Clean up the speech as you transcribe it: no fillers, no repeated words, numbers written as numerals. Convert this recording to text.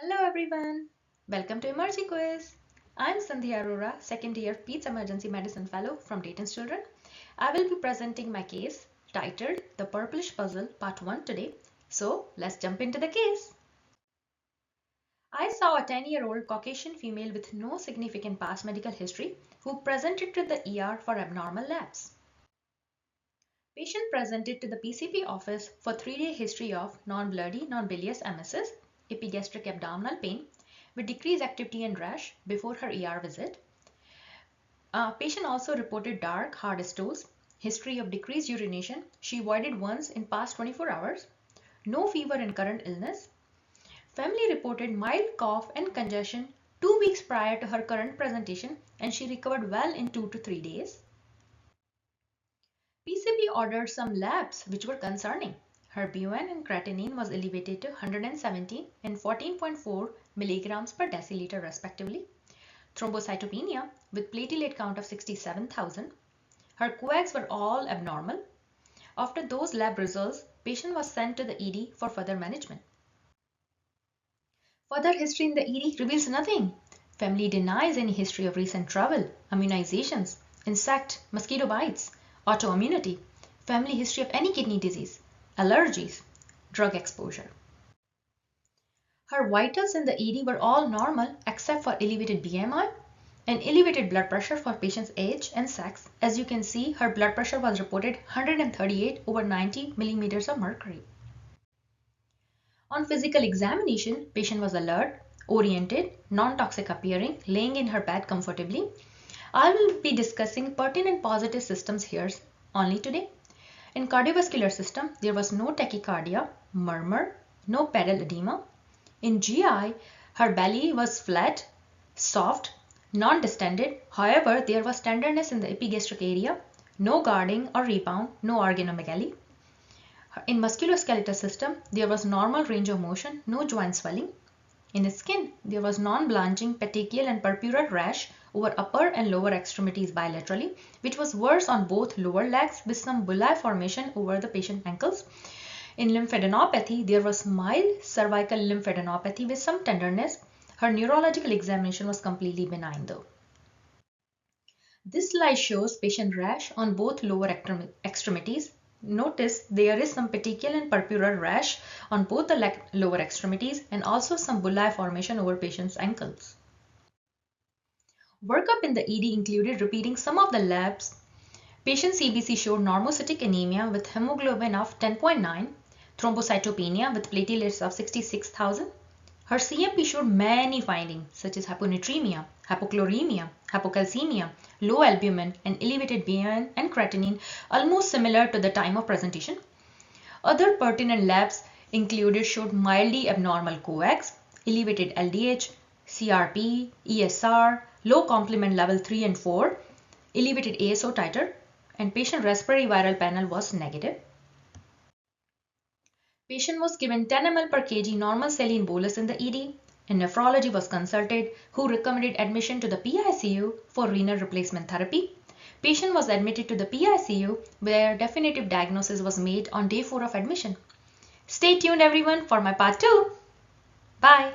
Hello everyone, welcome to EmergiQuiz. I'm Sandhia Arrora, second year Peds Emergency Medicine Fellow from Dayton's Children. I will be presenting my case titled The Purplish Puzzle Part 1 today. So let's jump into the case. I saw a 10-year-old Caucasian female with no significant past medical history who presented to the ER for abnormal labs. Patient presented to the PCP office for 3-day history of non-bloody, non-bilious emesis, epigastric abdominal pain with decreased activity and rash before her ER visit. Patient also reported dark, hard stools, history of decreased urination. She voided once in past 24 hours, no fever and current illness. Family reported mild cough and congestion 2 weeks prior to her current presentation, and she recovered well in 2 to 3 days. PCP ordered some labs which were concerning. Her BUN and creatinine was elevated to 117 and 14.4 milligrams per deciliter respectively. Thrombocytopenia with platelet count of 67,000. Her coags were all abnormal. After those lab results, patient was sent to the ED for further management. Further history in the ED reveals nothing. Family denies any history of recent travel, immunizations, insect, mosquito bites, autoimmunity, family history of any kidney disease, allergies, drug exposure. Her vitals in the ED were all normal except for elevated BMI and elevated blood pressure for patient's age and sex. As you can see, her blood pressure was reported 138 over 90 millimeters of mercury. On physical examination, patient was alert, oriented, non-toxic appearing, laying in her bed comfortably. I will be discussing pertinent positive systems here only today. In cardiovascular system, there was no tachycardia, murmur, no pedal edema. In GI, her belly was flat, soft, non-distended. However, there was tenderness in the epigastric area, no guarding or rebound, no organomegaly. In musculoskeletal system, there was normal range of motion, no joint swelling. In the skin, there was non-blanching petechial and purpurar rash over upper and lower extremities bilaterally, which was worse on both lower legs with some bullae formation over the patient ankles. In lymphadenopathy, there was mild cervical lymphadenopathy with some tenderness. Her neurological examination was completely benign though. This slide shows patient rash on both lower extremities. Notice there is some petechial and purpurar rash on both the lower extremities and also some bullae formation over patient's ankles. Workup in the ED included repeating some of the labs. Patient CBC showed normocytic anemia with hemoglobin of 10.9, thrombocytopenia with platelets of 66,000. Her CMP showed many findings such as hyponatremia, hypochloremia, hypocalcemia, low albumin, and elevated BUN and creatinine, almost similar to the time of presentation. Other pertinent labs showed mildly abnormal coags, elevated LDH, CRP, ESR, low complement level 3 and 4, elevated ASO titer, and patient respiratory viral panel was negative. Patient was given 10 ml per kg normal saline bolus in the ED, and nephrology was consulted, who recommended admission to the PICU for renal replacement therapy. Patient was admitted to the PICU where definitive diagnosis was made on day 4 of admission. Stay tuned everyone for my part 2. Bye.